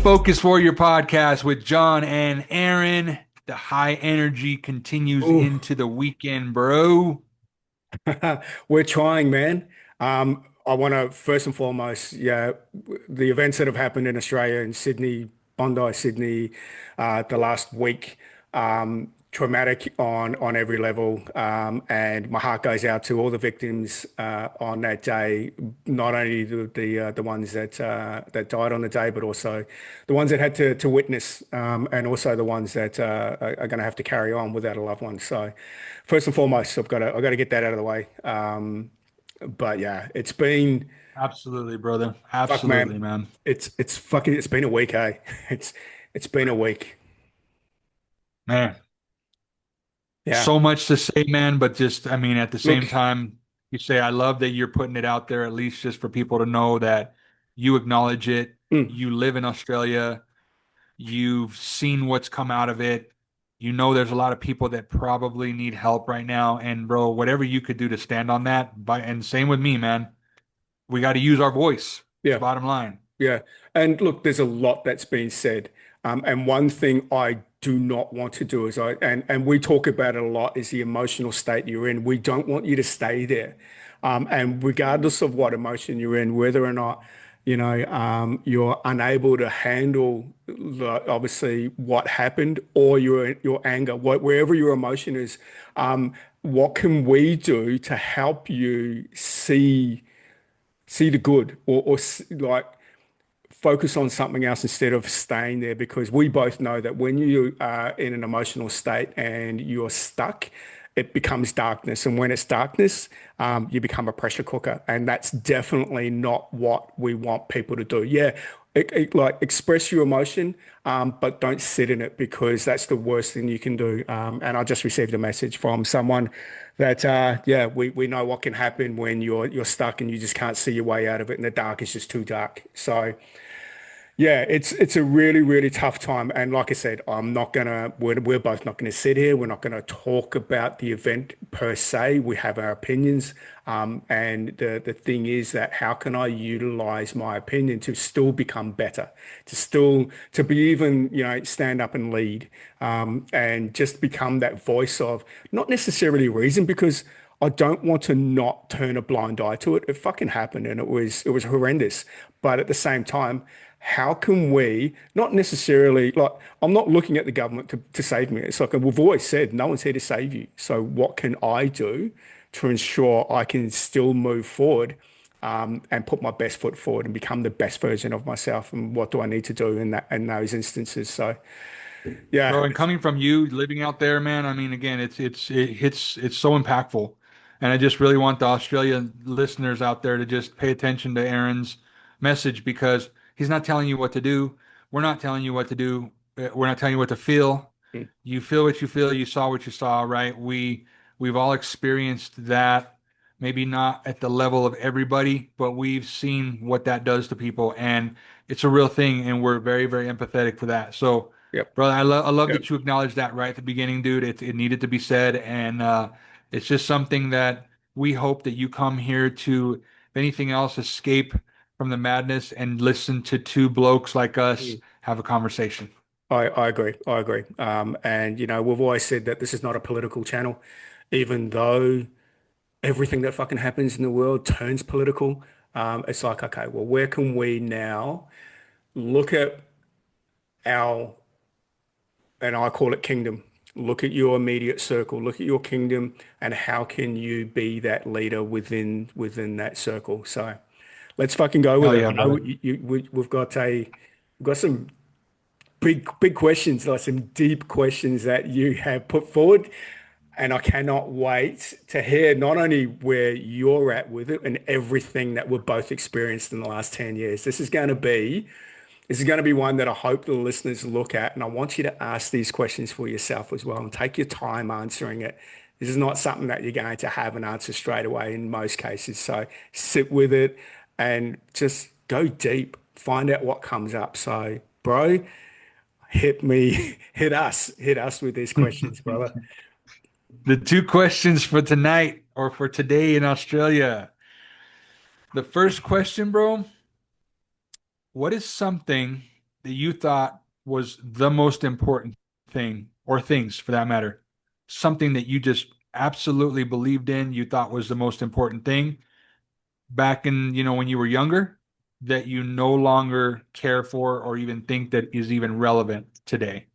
Focus Warrior podcast with John and Aaron. The high energy continues Ooh, into the weekend, bro. we're trying, man. I want to first and foremost, yeah, the events that have happened in Australia in Sydney, Bondi, Sydney, the last week, traumatic on every level. And my heart goes out to all the victims on that day, not only the ones that died on the day, but also the ones that had to witness, and also the ones that are going to have to carry on without a loved one. So, first and foremost, I've got to get that out of the way. But yeah, it's been Absolutely, brother. fuck, Absolutely, man. man. It's fucking. It's been a week, eh? It's been a week. Man, Yeah. so much to say, man, but just, I mean, at the same Look. time, you say, I love that you're putting it out there, at least just for people to know that you acknowledge it. mm, You live in Australia. You've seen what's come out of it. You know there's a lot of people that probably need help right now. And bro, whatever you could do to stand on that, and same with me, man. We got to use our voice. It's yeah. bottom line. Yeah. And look, there's a lot that's been said. And one thing I do not want to do is and we talk about it a lot is the emotional state you're in. We don't want you to stay there. And regardless of what emotion you're in, whether or not, you're unable to handle obviously what happened or your anger, wherever your emotion is, what can we do to help you see the good like focus on something else instead of staying there, because we both know that when you are in an emotional state and you're stuck, it becomes darkness. And when it's darkness, you become a pressure cooker. And that's definitely not what we want people to do. Yeah, like express your emotion, but don't sit in it, because that's the worst thing you can do. And I just received a message from someone that, yeah, we know what can happen when you're stuck and you just can't see your way out of it, and the dark is just too dark. So, yeah, it's a really, really tough time. And like I said, we're both not gonna sit here. We're not gonna talk about the event per se. We have our opinions. And the thing is that how can I utilize my opinion to still become better, to be even, stand up and lead, and just become that voice of not necessarily reason, because I don't want to not turn a blind eye to it. It fucking happened and it was horrendous. But at the same time, how can we not necessarily, like, I'm not looking at the government to save me. It's like we've always said, no one's here to save you. So what can I do to ensure I can still move forward, and put my best foot forward and become the best version of myself? And what do I need to do in those instances? So yeah, Bro, and coming from you living out there, man, I mean, again, it's so impactful. And I just really want the Australian listeners out there to just pay attention to Aaron's message, because he's not telling you what to do. We're not telling you what to do. We're not telling you what to feel. You feel what you feel. You saw what you saw, right? We've all experienced that, maybe not at the level of everybody, but we've seen what that does to people, and it's a real thing, and we're very, very empathetic for that. So, yep, brother, I love yep. that you acknowledged that right at the beginning, dude. It needed to be said, and it's just something that we hope that you come here to, if anything else, escape from the madness and listen to two blokes like us Mm. have a conversation. I agree. I agree. And we've always said that this is not a political channel, even though everything that fucking happens in the world turns political. It's like, okay, well, where can we now look at our, and I call it kingdom, look at your immediate circle, look at your kingdom, and how can you be that leader within that circle? So let's fucking go with Hell it. yeah, I know brother. we've got some big questions, like some deep questions that you have put forward. And I cannot wait to hear not only where you're at with it and everything that we've both experienced in the last 10 years. This is going to be one that I hope the listeners look at. And I want you to ask these questions for yourself as well and take your time answering it. This is not something that you're going to have an answer straight away in most cases. So sit with it and just go deep, find out what comes up. So, bro, hit me, hit us with these questions, brother. The two questions for tonight or for today in Australia. The first question, bro, what is something that you thought was the most important thing, or things for that matter, something that you just absolutely believed in, you thought was the most important thing back in, when you were younger, that you no longer care for or even think that is even relevant today?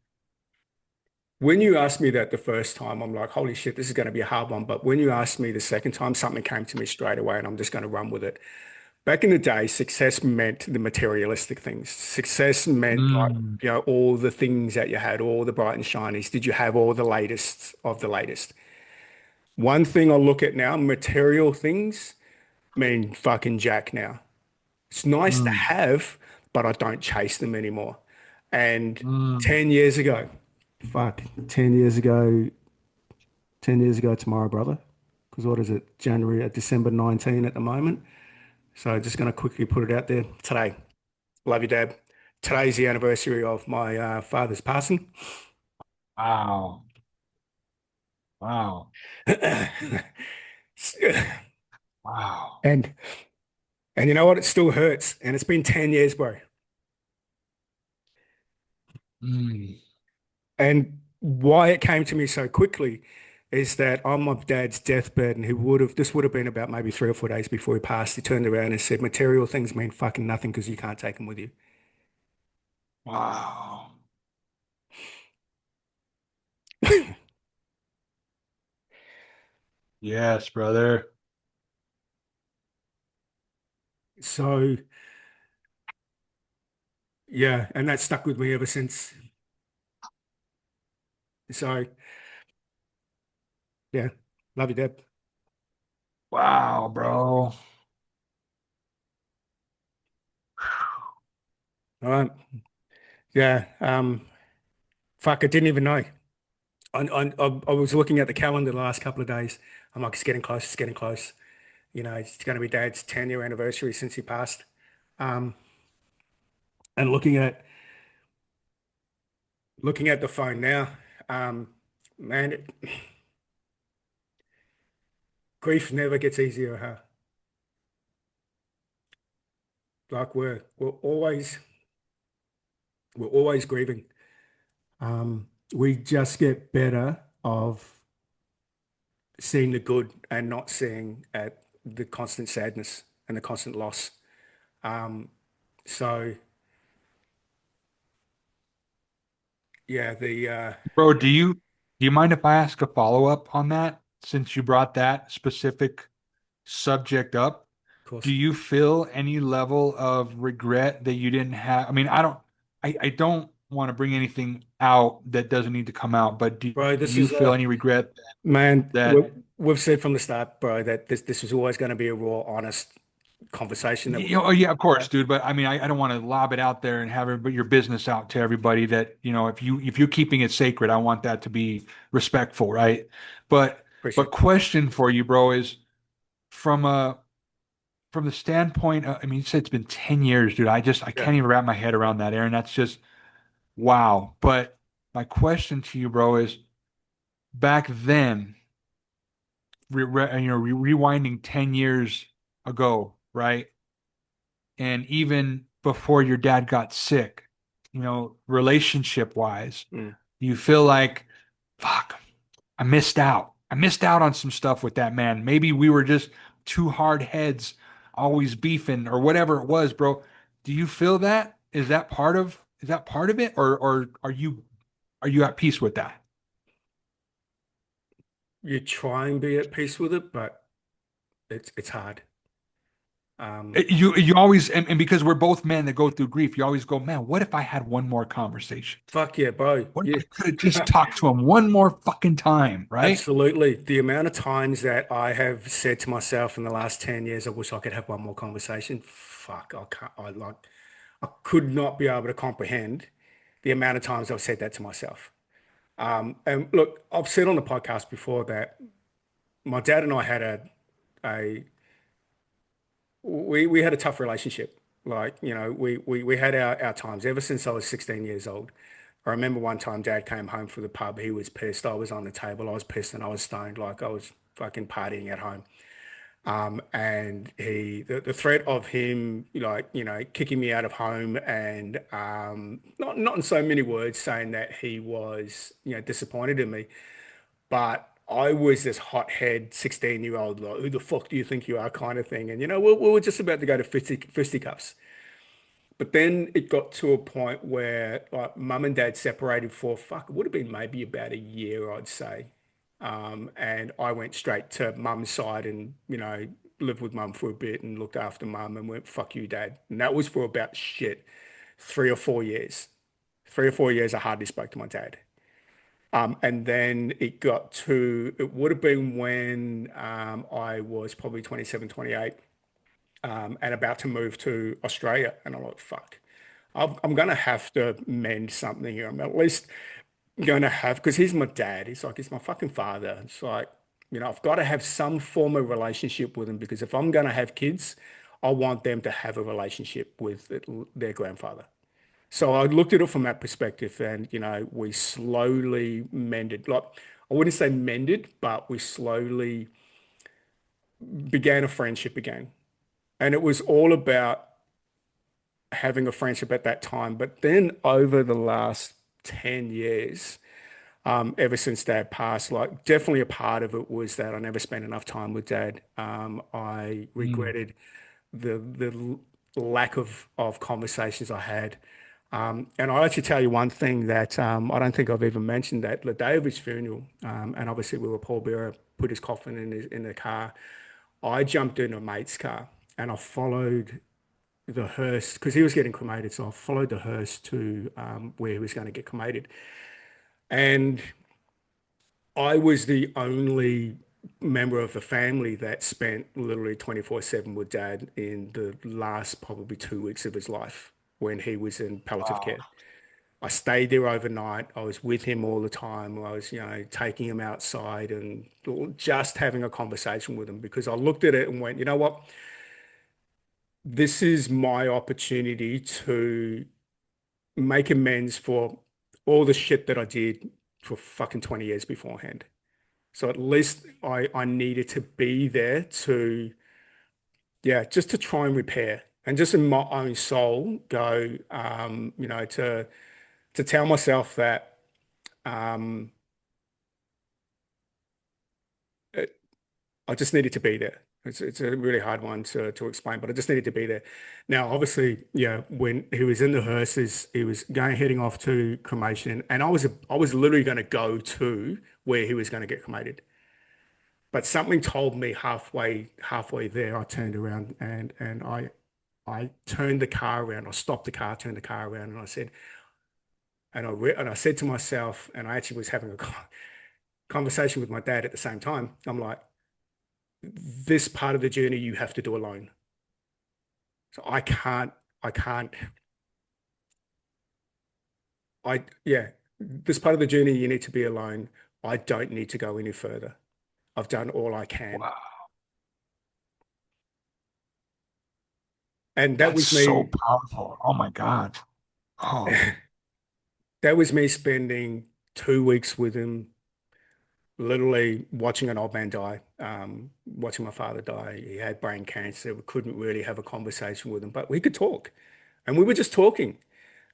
When you asked me that the first time, I'm like, holy shit, this is going to be a hard one. But when you asked me the second time, something came to me straight away, and I'm just going to run with it. Back in the day, success meant the materialistic things. Success meant like, Mm, all the things that you had, all the bright and shinies. Did you have all the latest of the latest? One thing I look at now, material things mean fucking jack now. It's nice to mm, have, but I don't chase them anymore. And mm. 10 years ago, fuck, 10 years ago, 10 years ago tomorrow, brother. Because what is it? December 19 at the moment. So just going to quickly put it out there today. Love you, Dad. Today's the anniversary of my father's passing. Wow. Wow. Wow. And you know what? It still hurts. And it's been 10 years, bro. Mm. And why it came to me so quickly is that on my dad's deathbed, and this would have been about maybe 3 or 4 days before he passed, he turned around and said, material things mean fucking nothing because you can't take them with you. Wow. Yes, brother. So, yeah, and that stuck with me ever since. So, yeah, love you, Dad. Wow, bro. All right. Yeah. Fuck, I didn't even know. I was looking at the calendar the last couple of days. I'm like, it's getting close. It's getting close. It's going to be Dad's 10-year anniversary since he passed. Um, and looking at the phone now, um, man, grief never gets easier, huh? Like we're always grieving. We just get better of seeing the good and not seeing at the constant sadness and the constant loss. Um, so yeah, Bro, do you mind if I ask a follow-up on that since you brought that specific subject up? of Do course, you feel any level of regret that you didn't have? I mean, I don't want to bring anything out that doesn't need to come out, but do bro, this you is feel any regret man, that we've said from the start, bro, that this was always going to be a raw, honest conversation that oh yeah, of course, dude. But I mean, I don't want to lob it out there and have your business out to everybody that, if you're keeping it sacred, I want that to be respectful, right? But appreciate. question for you, bro, is from a from the standpoint of, I mean, you said it's been 10 years, dude. I Yeah, can't even wrap my head around that, Aaron. That's just wow. But my question to you, bro, is back then, rewinding 10 years ago, right? And even before your dad got sick, relationship wise, mm, you feel like, fuck, I missed out. I missed out on some stuff with that man. Maybe we were just two hard heads, always beefing or whatever it was, bro. Do you feel that? Is that part of it? Or are you at peace with that? you try and be at peace with it, but it's hard. Um, You always, and because we're both men that go through grief, you always go, man, what if I had one more conversation? fuck yeah, bro. What if Yeah. I could have just talked to him one more fucking time, right? Absolutely. The amount of times that I have said to myself in the last 10 years, I wish I could have one more conversation. Fuck, I can't, I could not be able to comprehend the amount of times I've said that to myself. And look, I've said on the podcast before that my dad and I had a we had a tough relationship. Like, we had our times ever since I was 16 years old. I remember one time dad came home from the pub. He was pissed. I was on the table. I was pissed and I was stoned. Like I was fucking partying at home. And the threat of him, like, kicking me out of home and not in so many words saying that he was, disappointed in me, but I was this hothead 16-year-old, like, who the fuck do you think you are kind of thing. And, we were just about to go to fisticuffs. But then it got to a point where like mum and dad separated for fuck, it would have been maybe about a year, I'd say. And I went straight to mum's side and, lived with mum for a bit and looked after mum and went, fuck you, dad. And that was for about shit, 3 or 4 years. 3 or 4 years, I hardly spoke to my dad. And then it would have been when I was probably 27, 28, and about to move to Australia. And I'm like, fuck, I'm going to have to mend something here. I'm at least going to have, because he's my dad. He's like, he's my fucking father. It's like, I've got to have some form of relationship with him because if I'm going to have kids, I want them to have a relationship with their grandfather. So I looked at it from that perspective and, we slowly mended, like, I wouldn't say mended, but we slowly began a friendship again. And it was all about having a friendship at that time. But then over the last 10 years, ever since dad passed, like definitely a part of it was that I never spent enough time with dad. I Mm. regretted the lack of conversations I had. And I'll actually tell you one thing that I don't think I've even mentioned that the day of his funeral, and obviously we were pallbearer, put his coffin in the car. I jumped in a mate's car and I followed the hearse because he was getting cremated. So I followed the hearse to where he was going to get cremated. And I was the only member of the family that spent literally 24/7 with dad in the last probably 2 weeks of his life when he was in palliative Wow. care. I stayed there overnight. I was with him all the time. I was, taking him outside and just having a conversation with him because I looked at it and went, you know what? This is my opportunity to make amends for all the shit that I did for fucking 20 years beforehand. So at least I needed to be there to, yeah, just to try and repair and just in my own soul go, to tell myself that um, it, I just needed to be there. It's a really hard one to explain, but I just needed to be there. Now, obviously, yeah, when he was in the hearses, he was heading off to cremation, and I was literally going to go to where he was going to get cremated. But something told me halfway there, I turned around and I turned the car around. I stopped the car, turned the car around, and I said, and I said to myself, and I actually was having a conversation with my dad at the same time. I'm like, this part of the journey you have to do alone. So I can't, yeah, this part of the journey you need to be alone. I don't need to go any further. I've done all I can. Wow. And that That's was so me. powerful. Oh my God. Oh, That was me spending 2 weeks with him, literally watching an old man die, watching my father die. He had brain cancer. We couldn't really have a conversation with him, but we could talk. And we were just talking.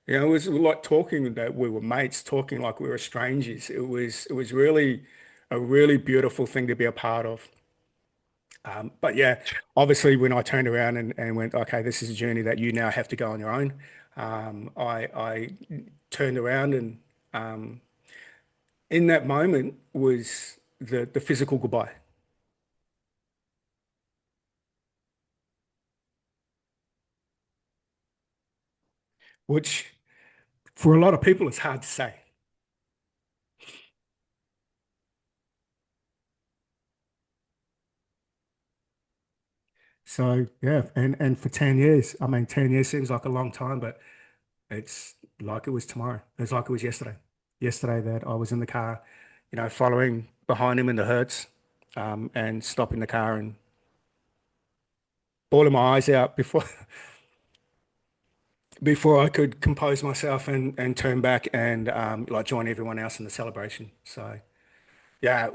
It was like talking that we were mates, talking like we were strangers. It was really a really beautiful thing to be a part of. But yeah, obviously when I turned around and went, okay, this is a journey that you now have to go on your own. I turned around and in that moment was the physical goodbye, which for a lot of people it's hard to say. So yeah, and for 10 years, I mean, 10 years seems like a long time, but it's like it was tomorrow. It's like it was yesterday. Yesterday that I was in the car, following behind him in the hertz, and stopping the car and bawling my eyes out before before I could compose myself and turn back and like join everyone else in the celebration. So yeah,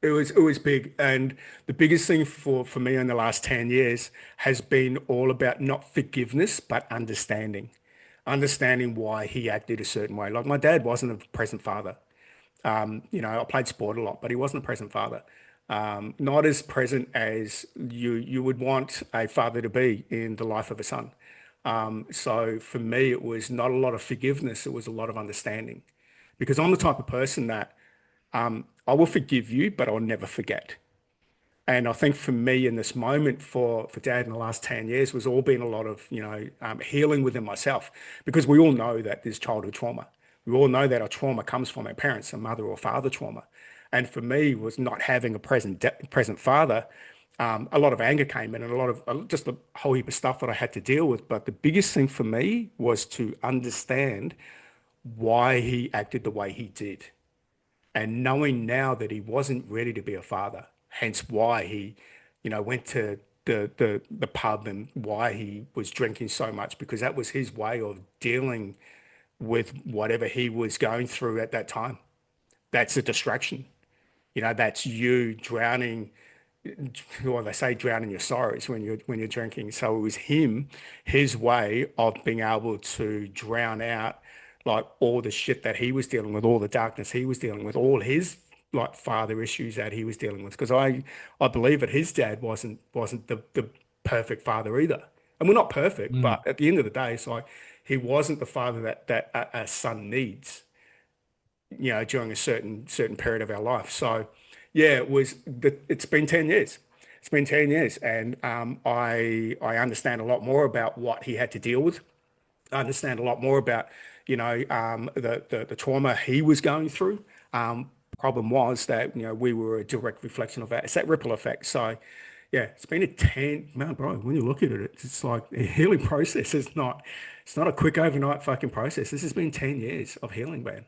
it was big, and the biggest thing for me in the last 10 years has been all about not forgiveness, but understanding. Understanding why he acted a certain way. Like my dad wasn't a present father. I played sport a lot, but he wasn't a present father. Not as present as you would want a father to be in the life of a son. So for me, it was not a lot of forgiveness, it was a lot of understanding. Because I'm the type of person that I will forgive you, but I'll never forget. And I think for me in this moment for Dad in the last 10 years was all been a lot of, healing within myself because we all know that there's childhood trauma. We all know that our trauma comes from our parents, a mother or father trauma. And for me was not having a present father. A lot of anger came in and a lot of just a whole heap of stuff that I had to deal with. But the biggest thing for me was to understand why he acted the way he did and knowing now that he wasn't ready to be a father, hence why he, went to the pub and why he was drinking so much because that was his way of dealing with whatever he was going through at that time. That's a distraction. That's you drowning, well, they say drowning your sorrows when you're drinking. So it was his way of being able to drown out like all the shit that he was dealing with, all the darkness he was dealing with, all his like father issues that he was dealing with. Because I believe that his dad wasn't the perfect father either. And we're not perfect, Mm. but at the end of the day, it's like he wasn't the father that a son needs, during a certain period of our life. So yeah, it's been 10 years. It's been 10 years and I understand a lot more about what he had to deal with. I understand a lot more about, the trauma he was going through. Problem was that, we were a direct reflection of that. It's that ripple effect. So yeah, it's been a 10, man, bro, when you look at it, it's like a healing process. It's not a quick overnight fucking process. This has been 10 years of healing, man.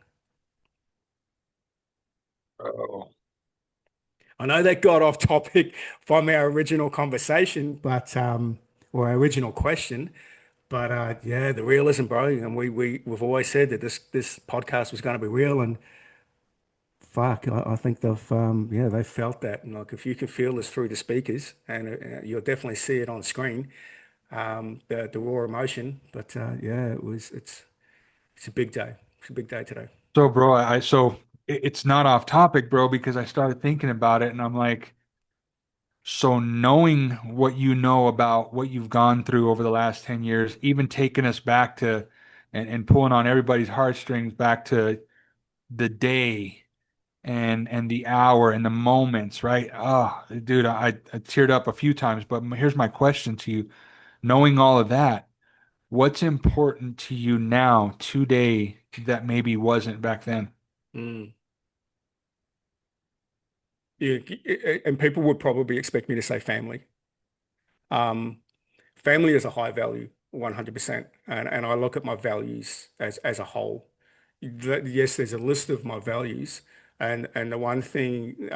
Oh. I know that got off topic from our original conversation, or our original question, but yeah, the realism, bro. And we've always said that this podcast was going to be real, and fuck, I think they felt that. And like, if you can feel this through the speakers, and you'll definitely see it on screen, the raw emotion. But yeah, it's a big day. It's a big day today. So, bro, it's not off topic, bro, because I started thinking about it and I'm like, so knowing what you know about what you've gone through over the last 10 years, even taking us back to and pulling on everybody's heartstrings back to the day and the hour and the moments, right? Oh, dude, I teared up a few times, but here's my question to you. Knowing all of that, what's important to you now, today, that maybe wasn't back then? Mm. Yeah, and people would probably expect me to say family. Um, Family is a high value, 100%. And I look at my values as a whole. Yes, there's a list of my values. And the one thing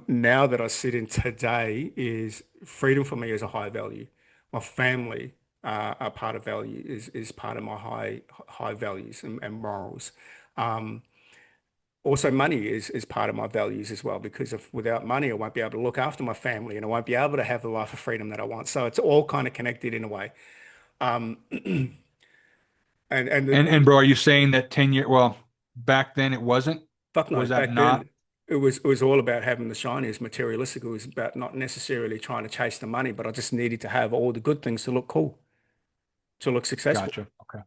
now that I sit in today is freedom for me is a high value. My family are part of value is part of my high values and morals. Um, Also, money is part of my values as well, because if without money, I won't be able to look after my family and I won't be able to have the life of freedom that I want. So it's all kind of connected in a way. Um, and And bro, are you saying that 10 year, well, back then it wasn't? fuck no, Was that back not? then it was all about having the shiny. It's materialistic. It was about not necessarily trying to chase the money, but I just needed to have all the good things to look cool, to look successful. Gotcha. Okay.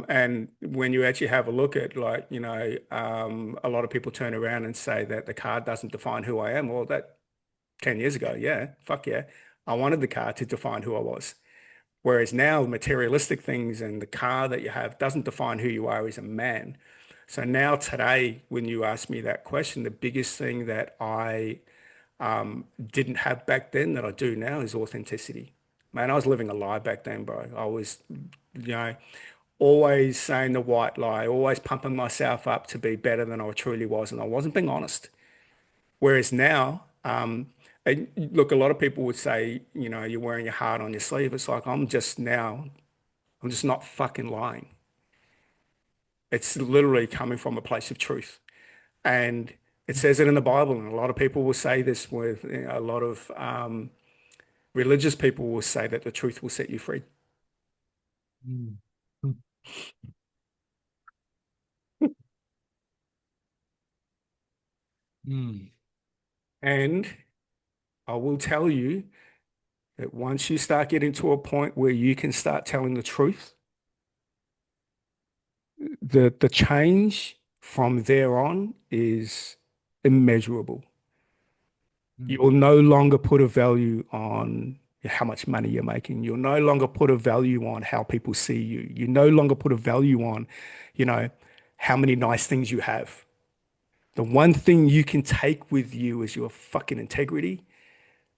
And when you actually have a look at like, a lot of people turn around and say that the car doesn't define who I am. Well, that 10 years ago, yeah, fuck yeah. I wanted the car to define who I was. Whereas now, materialistic things and the car that you have doesn't define who you are as a man. So now, today, when you ask me that question, the biggest thing that I didn't have back then that I do now is authenticity. Man, I was living a lie back then, bro. I was, you know, always saying the white lie, always pumping myself up to be better than I truly was, and I wasn't being honest. Whereas now, and look, a lot of people would say, you're wearing your heart on your sleeve. It's like I'm just not fucking lying. It's literally coming from a place of truth. And It says it in the Bible, and a lot of people will say this with, a lot of religious people will say that the truth will set you free. Mm. Mm. And I will tell you that once you start getting to a point where you can start telling the truth, the change from there on is immeasurable. Mm. You'll no longer put a value on how much money you're making. You'll no longer put a value on how people see you. You no longer put a value on, you know, how many nice things you have. The one thing you can take with you is your fucking integrity,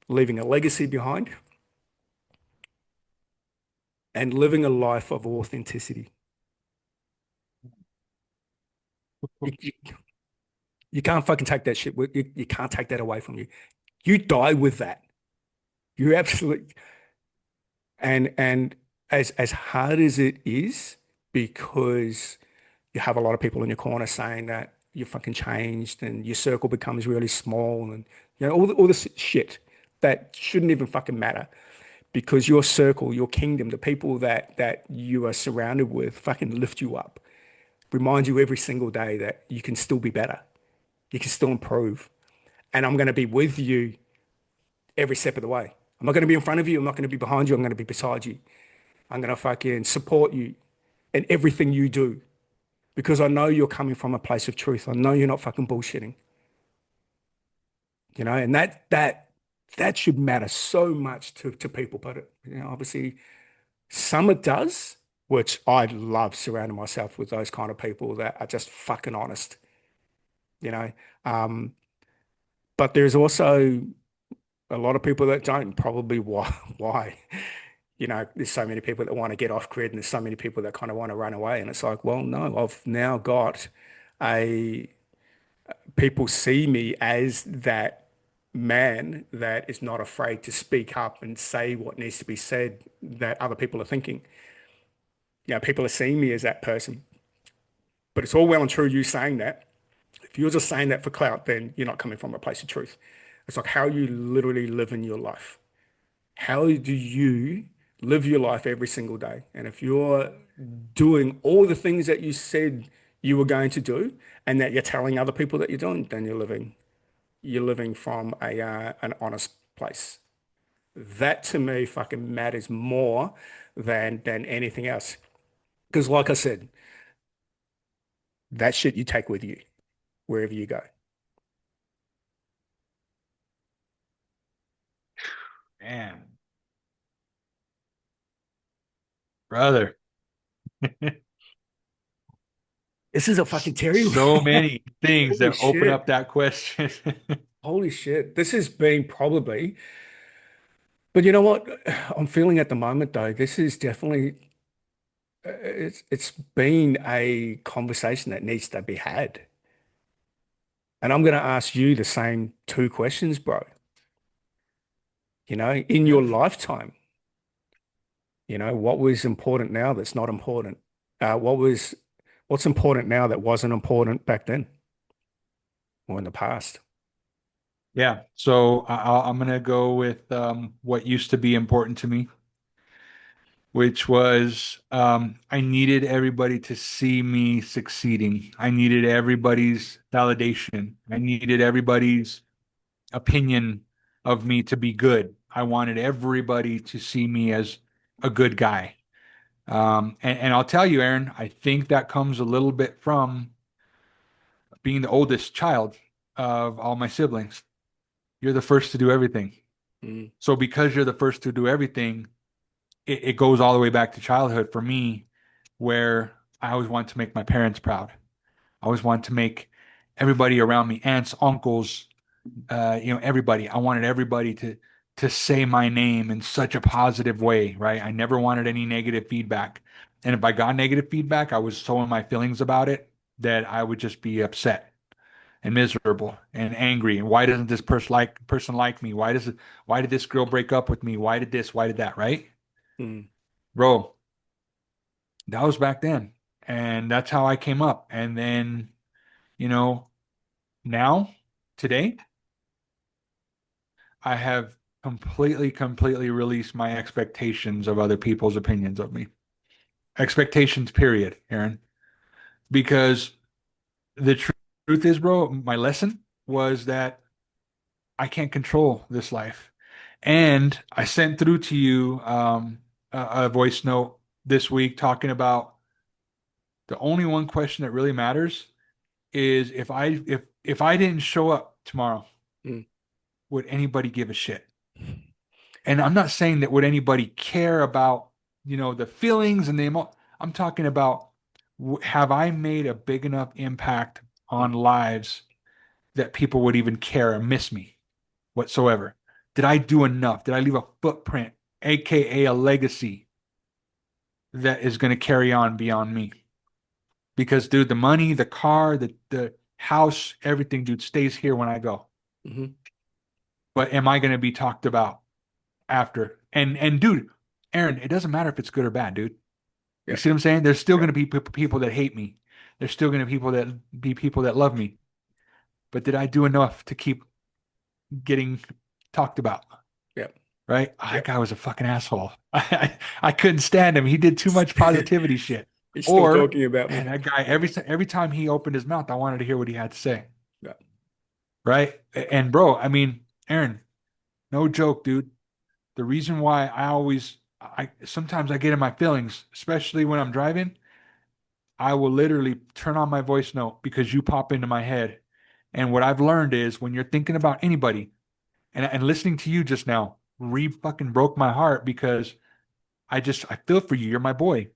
leaving a legacy behind, and living a life of authenticity. You, you, you can't fucking take that shit. You can't take that away from you. You die with that. You absolutely, and as hard as it is, because you have a lot of people in your corner saying that you fucking changed and your circle becomes really small and all this shit that shouldn't even fucking matter because your circle, your kingdom, the people that you are surrounded with fucking lift you up, remind you every single day that you can still be better, you can still improve, and I'm going to be with you every step of the way. I'm not going to be in front of you. I'm not going to be behind you. I'm going to be beside you. I'm going to fucking support you in everything you do because I know you're coming from a place of truth. I know you're not fucking bullshitting, and that should matter so much to people. But obviously, some it does, which I love surrounding myself with those kind of people that are just fucking honest, you know. Um, but there's also a lot of people that don't. Probably why? Why? There's so many people that want to get off grid, and there's so many people that kind of want to run away. And it's like, well, no, I've now got a people see me as that man that is not afraid to speak up and say what needs to be said that other people are thinking. People are seeing me as that person. But it's all well and true you saying that. If you're just saying that for clout, then you're not coming from a place of truth. It's like how you literally live in your life. How do you live your life every single day? And if you're doing all the things that you said you were going to do and that you're telling other people that you're doing, then you're living from an honest place. That to me fucking matters more than anything else. Because like I said, that shit you take with you wherever you go. Man, brother, This is a fucking Terry. so many things Holy that open up shit. that question. Holy shit. This has been probably, but you know what? I'm feeling at the moment though, this is definitely it's been a conversation that needs to be had. And I'm going to ask you the same two questions, bro. In Yeah. your lifetime, what was important now that's not important? What's important now that wasn't important back then or in the past? Yeah. So I'm gonna go with what used to be important to me, which was I needed everybody to see me succeeding. I needed everybody's validation. I needed everybody's opinion of me to be good. I wanted everybody to see me as a good guy. And I'll tell you, Aaron, I think that comes a little bit from being the oldest child of all my siblings. You're the first to do everything. Mm, So because you're the first to do everything, it goes all the way back to childhood for me, where I always wanted to make my parents proud. I always wanted to make everybody around me, aunts, uncles, everybody. I wanted everybody to say my name in such a positive way, right? I never wanted any negative feedback. And if I got negative feedback, I was so in my feelings about it that I would just be upset and miserable and angry. And why doesn't this person like me? Why did this girl break up with me? Why did this? Why did that? Right? mm, Bro, that was back then. And that's how I came up. And then, you know, now. today, I have completely released my expectations of other people's opinions of me. Expectations, period, Aaron. Because the truth is, bro, my lesson was that I can't control this life. And I sent through to you a voice note this week talking about the only one question that really matters is if I didn't show up tomorrow, Mm. would anybody give a shit? And I'm not saying that would anybody care about, the feelings and the I'm talking about have I made a big enough impact on Mm. lives that people would even care or miss me whatsoever? Did I do enough? Did I leave a footprint, aka a legacy that is going to carry on beyond me? Because, dude, the money, the car, the house, everything, dude, stays here when I go. Mhm. But am I going to be talked about after? And dude, Aaron, it doesn't matter if it's good or bad, dude. You Yeah. see what I'm saying? There's still Yeah. going to be people that hate me. There's still going to be people that love me. But did I do enough to keep getting talked about? Yeah. Right? Oh, Yeah. that guy was a fucking asshole. I couldn't stand him. He did too much positivity shit. He's still Or, talking about man, me. that guy every time he opened his mouth, I wanted to hear what he had to say. Yeah. Right? And bro, I mean, Aaron, no joke, dude. The reason why I sometimes I get in my feelings, especially when I'm driving, I will literally turn on my voice note because you pop into my head. And what I've learned is when you're thinking about anybody, and listening to you just now, re fucking broke my heart because I feel for you. You're my boy.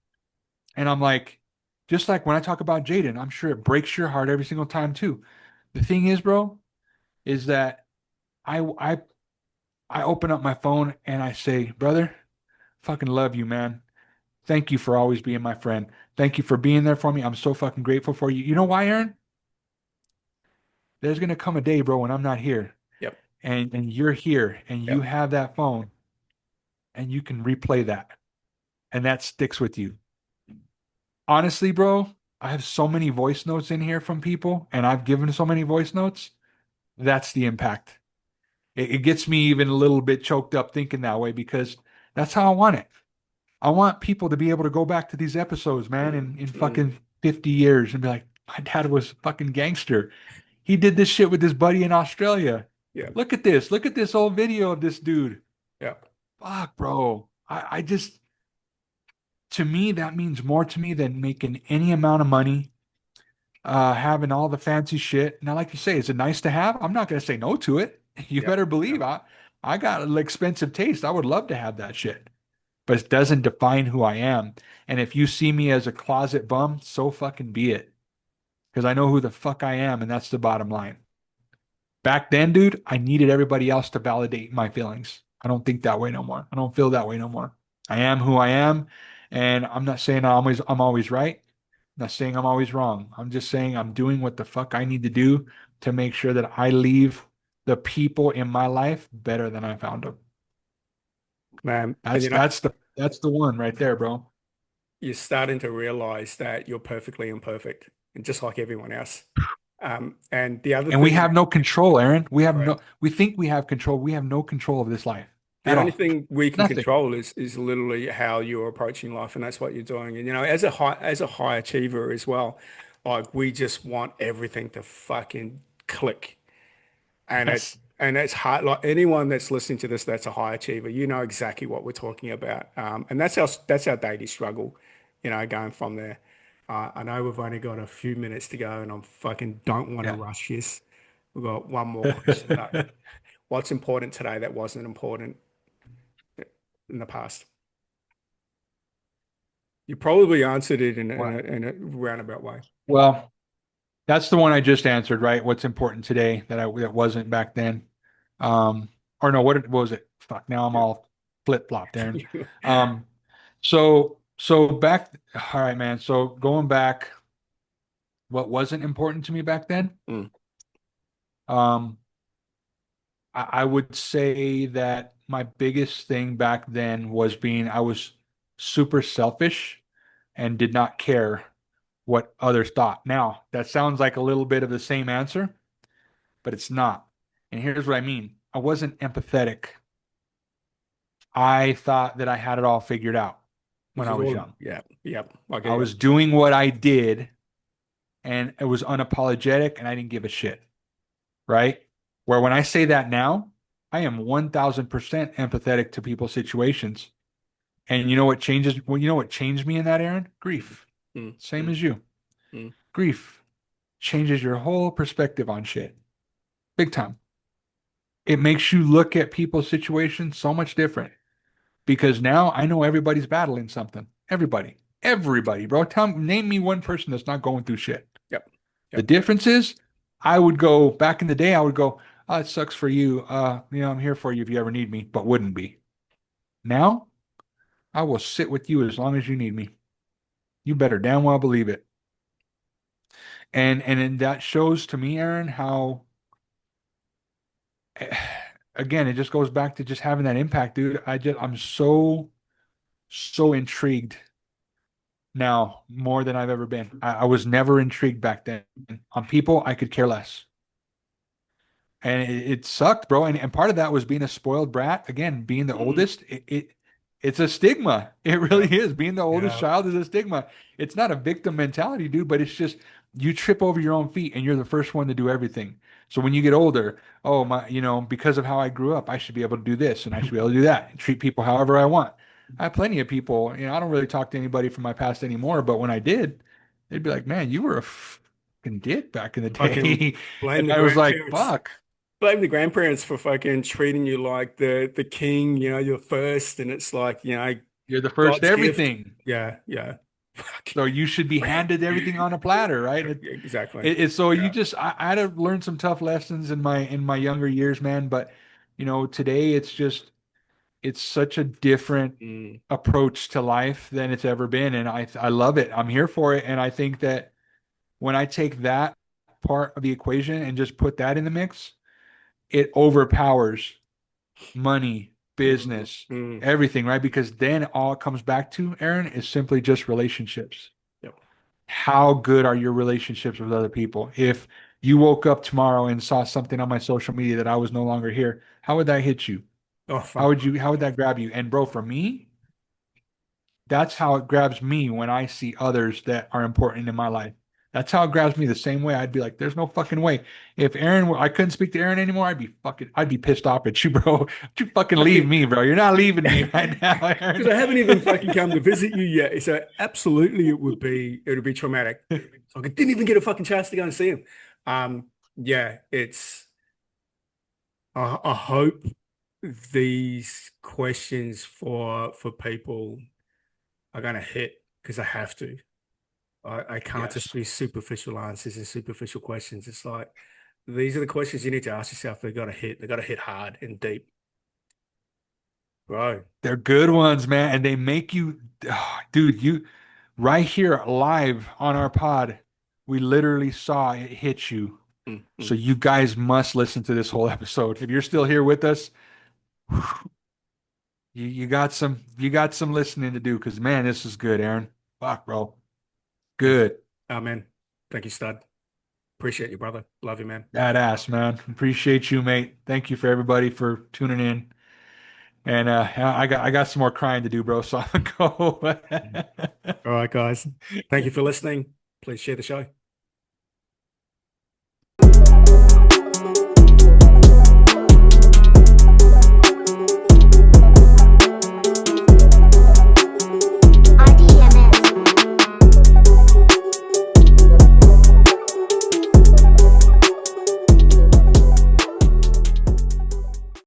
And I'm like, just like when I talk about Jaden, I'm sure it breaks your heart every single time too. The thing is, bro, is that I I I open up my phone and I say, brother, fucking love you, man. Thank you for always being my friend. Thank you for being there for me. I'm so fucking grateful for you. You know why, Aaron? There's gonna come a day, bro, when I'm not here Yep. and you're here and you Yep. have that phone and you can replay that and that sticks with you. Honestly, bro, I have so many voice notes in here from people and I've given so many voice notes. That's the impact. It gets me even a little bit choked up thinking that way because that's how I want it. I want people to be able to go back to these episodes, man, in Mm. fucking 50 years and be like, my dad was a fucking gangster. He did this shit with his buddy in Australia. Yeah. Look at this. Look at this old video of this dude. Yeah. Fuck, bro. I just, to me, that means more to me than making any amount of money, having all the fancy shit. Now, like you say, is it nice to have? I'm not going to say no to it. You Yeah. better Yeah. believe I got an expensive taste. I would love to have that shit, but it doesn't define who I am. And if you see me as a closet bum, so fucking be it. Because I know who the fuck I am, and that's the bottom line. Back then, dude, I needed everybody else to validate my feelings. I don't think that way no more. I don't feel that way no more. I am who I am, and I'm not saying I'm always right. I'm not saying I'm always wrong. I'm just saying I'm doing what the fuck I need to do to make sure that I leave the people in my life better than I found them. Man, and That's the one right there, bro. you're starting to realize that you're perfectly imperfect and just like everyone else. And the other And we thing, have no control, Aaron. correct. We think we have control. We have no control of this life The at only all. thing we can Nothing. control is literally how you're approaching life, and that's what you're doing. And as a high achiever as well, like we just want everything to fucking click. And Yes. it's hard. Like anyone that's listening to this, that's a high achiever. You know exactly what we're talking about. And that's our daily struggle, going from there. I know we've only got a few minutes to go, and I fucking don't want to Yeah. rush this. We've got one more question. Though. What's important today that wasn't important in the past? You probably answered it Well, in a roundabout way. well, that's the one I just answered, right? What's important today that wasn't back then? Um, or no, what was it? Fuck, now I'm Yeah. all flip-flopped, Aaron. Um, so back, all right, man. So going back, what wasn't important to me back then? Mm. Um, I would say that my biggest thing back then was I was super selfish and did not care what others thought. Now, that sounds like a little bit of the same answer, but it's not. And here's what I mean. I wasn't empathetic. I thought that I had it all figured out when Was I it was all? young. Yeah, yeah. I I get you. was doing what I did and it was unapologetic and I didn't give a shit, right? Where when I say that now, I am 1000% empathetic to people's situations. And you know what changes? Well, you know what changed me in that, Aaron? Grief. Mm, Same mm, as you. mm. Grief changes your whole perspective on shit. Big time. It makes you look at people's situations so much different because now I know everybody's battling something. Everybody, bro. Name me one person that's not going through shit. Yep, The yep. difference is I would go back in the day, I would go, oh, it sucks for you. I'm here for you if you ever need me, but wouldn't be. Now I will sit with you as long as you need me. You better damn well believe it. And that shows to me, Aaron, how again, it just goes back to just having that impact, dude. I'm so intrigued now more than I've ever been. I was never intrigued back then. On people, I could care less. And it sucked, bro. And part of that was being a spoiled brat. Again, being the Mm, oldest, it's a stigma. It really yeah, is. Being the oldest yeah. child is a stigma. It's not a victim mentality, dude, but it's just you trip over your own feet and you're the first one to do everything. So when you get older, oh my, because of how I grew up, I should be able to do this and I should be able to do that and treat people however I want. I have plenty of people, I don't really talk to anybody from my past anymore, but when I did, they'd be like, man, you were a fucking dick back in the Fucking day. blame And the I was like, grandparents. fuck. Blame the grandparents for fucking treating you like the king, you're first, and it's like, You're the first to God's gift. everything. Yeah, yeah. Fucking So you should be grand. handed everything on a platter, right? Exactly. It's so you Yeah. just I had to learn some tough lessons in my younger years, man. But today it's such a different Mm, approach to life than it's ever been, and I love it. I'm here for it, and I think that when I take that part of the equation and just put that in the mix, it overpowers money, mm, business, mm. everything, right? Because then all it comes back to, Aaron, is simply just relationships. Yep. How good are your relationships with other people? If you woke up tomorrow and saw something on my social media that I was no longer here, how would that hit you? Oh, How fuck. would you, how would that grab you? And bro, for me, that's how it grabs me when I see others that are important in my life. That's how it grabs me the same way. I'd be like, there's no fucking way. If I couldn't speak to Aaron anymore, I'd be pissed off at you, bro. Don't you fucking leave Fucking, me, bro. You're not leaving me right now, because Aaron. I haven't even fucking come to visit you yet. So absolutely it would be traumatic. So I didn't even get a fucking chance to go and see him. Yeah, I hope these questions for people are gonna hit because I have to. I can't just Yes. be superficial answers and superficial questions. It's like these are the questions you need to ask yourself. They gotta hit. They gotta hit hard and deep, bro. They're good ones, man. And they make you, dude, right here live on our pod, we literally saw it hit you. Mm, So mm. you guys must listen to this whole episode. If you're still here with us, you got some listening to do because man, this is good, Aaron. Fuck, bro. Thank you. Good. Amen. Thank you, stud. Appreciate you, brother. Love you, man. Badass, man. Appreciate you, mate. Thank you for everybody for tuning in. And I got some more crying to do, bro. So I'm gonna go. All right, guys. Thank you for listening. Please share the show.